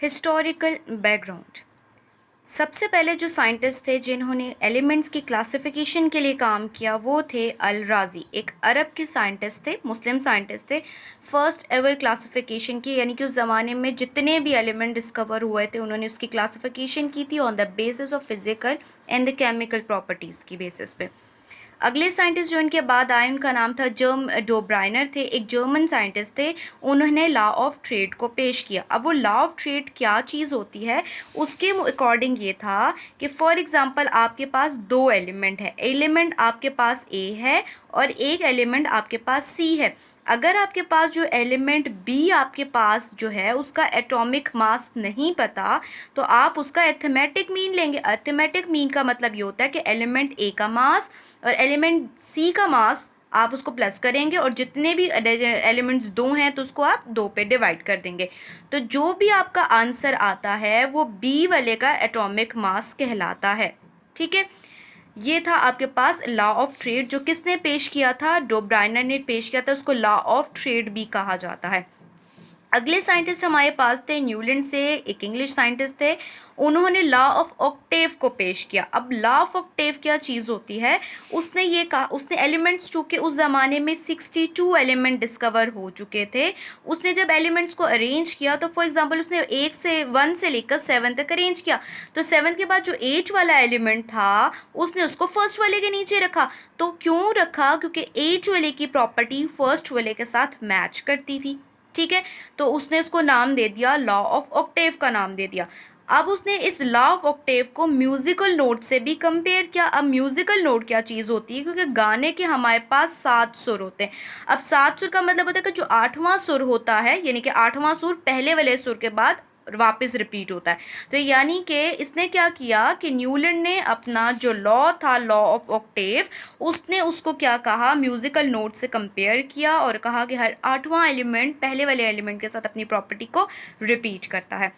Historical background. सबसे पहले जो साइंटिस्ट थे जिन्होंने एलिमेंट्स की क्लासिफिकेशन के लिए काम किया वो थे अल राज़ी, एक अरब के साइंटिस्ट थे, मुस्लिम साइंटिस्ट थे। फर्स्ट एवर क्लासिफिकेशन की, यानी कि उस ज़माने में जितने भी एलिमेंट डिस्कवर हुए थे उन्होंने उसकी क्लासिफिकेशन की थी on the basis of physical and the chemical properties की बेसिस पे। अगले साइंटिस्ट जो इनके बाद आए उनका नाम था डोब्राइनर थे, एक जर्मन साइंटिस्ट थे। उन्होंने लॉ ऑफ ट्रेड को पेश किया। अब वो लॉ ऑफ ट्रेड क्या चीज़ होती है उसके अकॉर्डिंग ये था कि फॉर एग्जांपल आपके पास दो एलिमेंट है, एलिमेंट आपके पास ए है और एक एलिमेंट आपके पास सी है। अगर आपके पास जो एलिमेंट बी आपके पास जो है उसका एटॉमिक मास नहीं पता तो आप उसका अर्थमेटिक मीन लेंगे। अर्थमेटिक मीन का मतलब ये होता है कि एलिमेंट ए का मास और एलिमेंट सी का मास आप उसको प्लस करेंगे और जितने भी एलिमेंट्स दो हैं तो उसको आप दो पे डिवाइड कर देंगे। तो जो भी आपका आंसर आता है वो बी वाले का एटॉमिक मास कहलाता है। ठीक है, ये था आपके पास लॉ ऑफ ट्रेड जो किसने पेश किया था, डोब्राइनर ने पेश किया था। उसको लॉ ऑफ ट्रेड भी कहा जाता है। अगले साइंटिस्ट हमारे पास थे न्यूलैंड से, एक इंग्लिश साइंटिस्ट थे। उन्होंने लॉ ऑफ ऑक्टेव को पेश किया। अब लॉ ऑफ ऑक्टेव क्या चीज़ होती है, उसने ये कहा, उसने एलिमेंट्स चूँकि उस ज़माने में 62 एलिमेंट डिस्कवर हो चुके थे, उसने जब एलिमेंट्स को अरेंज किया तो फॉर एग्जांपल उसने 1 से लेकर 7 तक अरेंज किया। तो 7 के बाद जो 8 वाला एलिमेंट था उसने उसको फर्स्ट वाले के नीचे रखा। तो क्यों रखा, क्योंकि 8 वाले की प्रॉपर्टी फर्स्ट वाले के साथ मैच करती थी। ठीक है, तो उसने उसको नाम दे दिया, लॉ ऑफ ऑक्टेव का नाम दे दिया। अब उसने इस लॉ ऑफ ऑक्टेव को म्यूजिकल नोट से भी कंपेयर किया। अब म्यूजिकल नोट क्या चीज़ होती है, क्योंकि गाने के हमारे पास 7 सुर होते हैं। अब 7 सुर का मतलब होता है कि जो 8वां सुर होता है, यानी कि 8वां सुर पहले वाले सुर के बाद वापस रिपीट होता है। तो यानी कि इसने क्या किया कि न्यूलैंड ने अपना जो लॉ था, लॉ ऑफ ऑक्टेव, उसने उसको क्या कहा, म्यूजिकल नोट से कंपेयर किया और कहा कि हर 8वां एलिमेंट पहले वाले एलिमेंट के साथ अपनी प्रॉपर्टी को रिपीट करता है।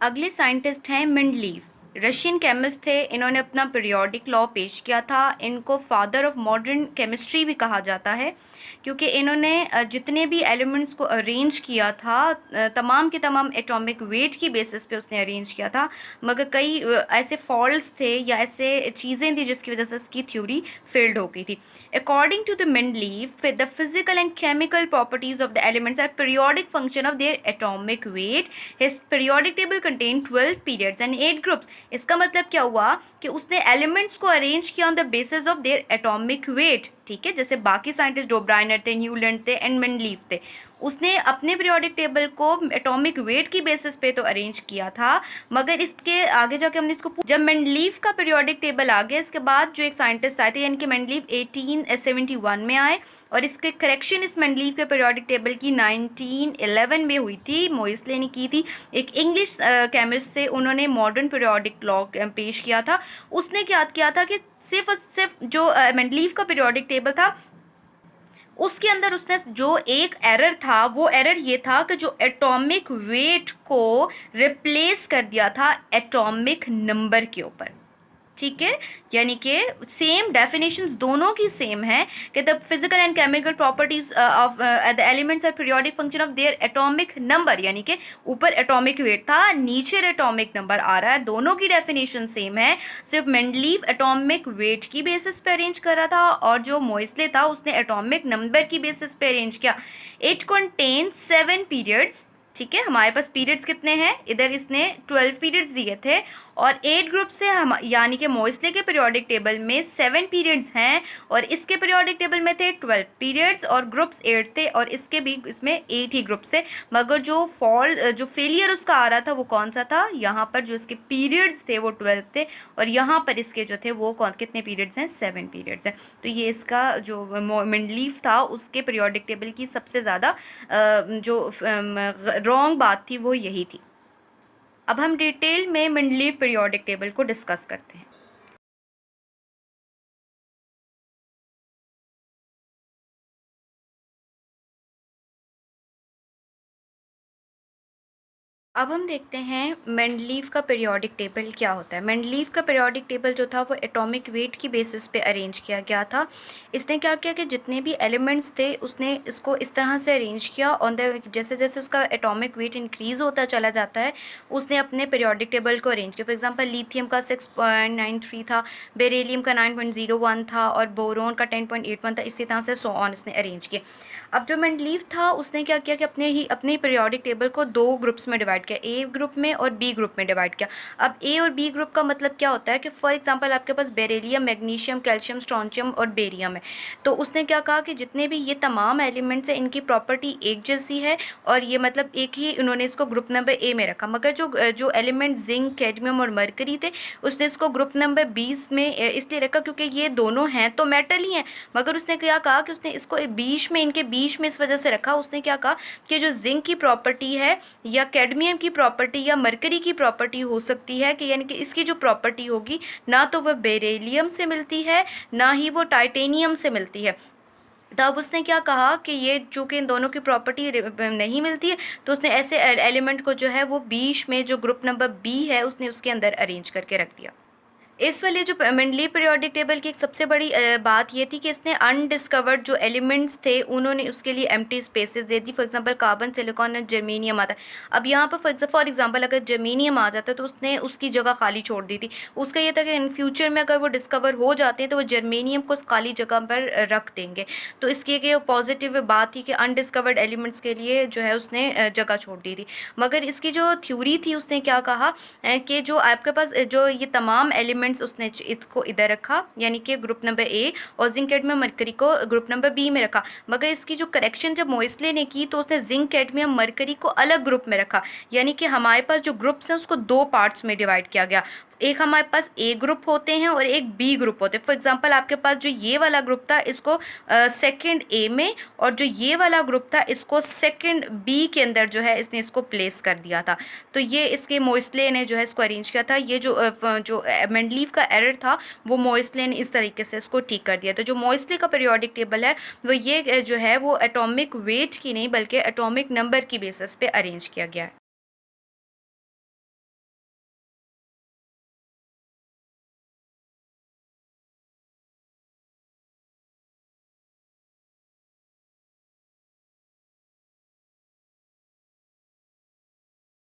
अगले साइंटिस्ट हैं मेंडलीव, रशियन केमिस्ट थे। इन्होंने अपना पीरियोडिक लॉ पेश किया था। इनको फादर ऑफ मॉडर्न केमिस्ट्री भी कहा जाता है, क्योंकि इन्होंने जितने भी एलिमेंट्स को अरेंज किया था तमाम के तमाम एटॉमिक वेट की बेसिस पे उसने अरेंज किया था। मगर कई ऐसे फॉल्ट्स थे या ऐसे चीज़ें थी जिसकी वजह से इसकी थ्योरी फेल्ड हो गई थी। According to the Mendeleev, the physical and chemical properties of the elements are periodic function of their atomic weight. His periodic table contained 12 periods and 8 groups. इसका मतलब क्या हुआ कि उसने एलिमेंट्स को अरेंज किया on the basis of their atomic weight. ठीक है, जैसे बाकी साइंटिस्ट डोब्राइनर थे, न्यूलैंड थे एंड मेंडलीव थे, उसने अपने पीरियोडिक टेबल को एटॉमिक वेट की बेसिस पे तो अरेंज किया था। मगर इसके आगे जाके हमने इसको जब मेंडलीव का पीरियोडिक टेबल आ गया, इसके बाद जो एक साइंटिस्ट आए थे, यानी कि मेंडलीव 1871 में आए और इसके करेक्शन इस मेंडलीव के पीरियोडिक टेबल की 1911 में हुई थी, मोइसले ने की थी। एक इंग्लिश केमिस्ट थे, उन्होंने मॉडर्न पीरियोडिक लॉ पेश किया था। उसने क्या किया था कि सिर्फ और सिर्फ जो मेंडलीव का पीरियोडिक टेबल था उसके अंदर उसने जो एक एरर था वो एरर ये था कि जो एटॉमिक वेट को रिप्लेस कर दिया था एटॉमिक नंबर के ऊपर। ठीक है, यानी कि सेम डेफिनेशंस दोनों की सेम है कि the physical and chemical properties of the elements are periodic function of their atomic number, यानी कि ऊपर एटॉमिक वेट था, नीचे एटॉमिक नंबर आ रहा है, दोनों की डेफिनेशन सेम है। सिर्फ मेंडलीव एटॉमिक वेट की बेसिस पे अरेंज कर रहा था और जो मोइसले था उसने एटॉमिक नंबर की बेसिस पे अरेंज किया। It contain 7 periods. ठीक है, हमारे पास पीरियड्स कितने हैं, इधर इसने 12 पीरियड्स दिए थे और 8 ग्रुप से हम, यानी कि मोइसले के पीरियोडिक टेबल में 7 पीरियड्स हैं और इसके पीरियोडिक टेबल में थे 12 पीरियड्स और ग्रुप्स 8 थे और इसके भी इसमें 8 ही ग्रुप्स थे। मगर जो फेलियर उसका आ रहा था वो कौन सा था, यहाँ पर जो इसके पीरियड्स थे वो 12 थे और यहाँ पर इसके जो थे वो कितने पीरियड्स हैं, 7 पीरियड्स हैं। तो ये इसका जो मेंडलीव था उसके पीरियोडिक टेबल की सबसे ज़्यादा जो रॉन्ग बात थी वो यही थी। अब हम डिटेल में मेंडलीव पीरियोडिक टेबल को डिस्कस करते हैं। अब हम देखते हैं मेंडलीव का पीरियोडिक टेबल क्या होता है। मेंडलीव का पीरियोडिक टेबल जो था वो एटॉमिक वेट की बेसिस पे अरेंज किया गया था। इसने क्या किया कि जितने भी एलिमेंट्स थे उसने इसको इस तरह से अरेंज किया ऑन द, जैसे जैसे उसका एटॉमिक वेट इंक्रीज होता चला जाता है उसने अपने पीरियोडिक टेबल को अरेंज किया। फॉर एग्जांपल लिथियम का 6.93 था, बेरिलियम का 9.01 था और बोरोन का 10.81 था। इसी तरह से सो ऑन इसने अरेंज किया। अब जो मेंडलीव था उसने क्या किया कि अपने पीरियोडिक टेबल को दो ग्रुप्स में डिवाइड किया, ए ग्रुप में और बी ग्रुप में डिवाइड किया। अब ए और बी ग्रुप का मतलब क्या होता है कि फॉर एग्जांपल आपके पास बेरिलियम, मैग्नीशियम, कैल्शियम, स्ट्रोंशियम और बेरियम है। तो उसने क्या कहा कि जितने भी ये तमाम एलिमेंट्स हैं इनकी प्रॉपर्टी एक जैसी है और ये मतलब एक ही, उन्होंने इसको ग्रुप नंबर ए में रखा। मगर जो एलिमेंट जिंक, कैडमियम और मरकरी थे उसने इसको ग्रुप नंबर 20 में इसलिए रखा क्योंकि ये दोनों हैं तो मेटल ही हैं। मगर उसने क्या कहा कि उसने इसको इनके बीच में इस वजह से रखा। उसने क्या कहा कि जो जिंक की प्रॉपर्टी है या कैडमियम की प्रॉपर्टी या मरकरी की प्रॉपर्टी हो सकती है कि यानी कि इसकी जो प्रॉपर्टी होगी ना तो वह बेरिलियम से मिलती है ना ही वो टाइटेनियम से मिलती है। तब उसने क्या कहा कि ये चूँकि इन दोनों की प्रॉपर्टी नहीं मिलती है तो उसने ऐसे एलिमेंट को जो है वो बीच में जो ग्रुप नंबर बी है उसने उसके अंदर अरेंज करके रख दिया। इस वाले जो मेंडलीव पीरियोडिक टेबल की एक सबसे बड़ी बात ये थी कि इसने अनडिस्कवर्ड जो एलिमेंट्स थे उन्होंने उसके लिए empty spaces they the. For example carbon, silicon और जर्मेनियम आता है। अब यहाँ पर फॉर एग्जांपल अगर जर्मेनियम आ जाता तो उसने उसकी जगह खाली छोड़ दी थी। उसका ये था कि इन फ्यूचर में अगर वो डिस्कवर हो जाते हैं तो वो जर्मेनियम को उस खाली जगह पर रख देंगे। तो इसकी एक पॉजिटिव बात थी कि अनडिस्कवर्ड एलिमेंट्स के लिए जो है उसने जगह छोड़ दी थी। मगर इसकी जो थ्योरी थी उसने क्या कहा कि जो आपके पास जो ये तमाम एलिमेंट्स उसने इसको इधर रखा यानी कि ग्रुप नंबर ए और जिंक कैडमियम मरकरी को ग्रुप नंबर बी में रखा। मगर इसकी जो करेक्शन जब मोइसले ने की तो उसने जिंक कैडमियम मरकरी को अलग ग्रुप में रखा। यानी कि हमारे पास जो ग्रुप्स हैं उसको दो पार्ट्स में डिवाइड किया गया। एक हमारे पास ए ग्रुप होते हैं और एक बी ग्रुप होते हैं। फॉर एग्जांपल आपके पास जो ये वाला ग्रुप था इसको सेकंड ए में और जो ये वाला ग्रुप था इसको सेकंड बी के अंदर जो है इसने इसको प्लेस कर दिया था। तो ये इसके मोइसले ने जो है इसको अरेंज किया था। ये जो मेंडलीव का एरर था वो मोइसले ने इस तरीके से इसको ठीक कर दिया। तो जो मोइसले का पीरियोडिक टेबल है वो ये जो है वो एटॉमिक वेट की नहीं बल्कि एटॉमिक नंबर की बेसिस पे अरेंज किया गया है।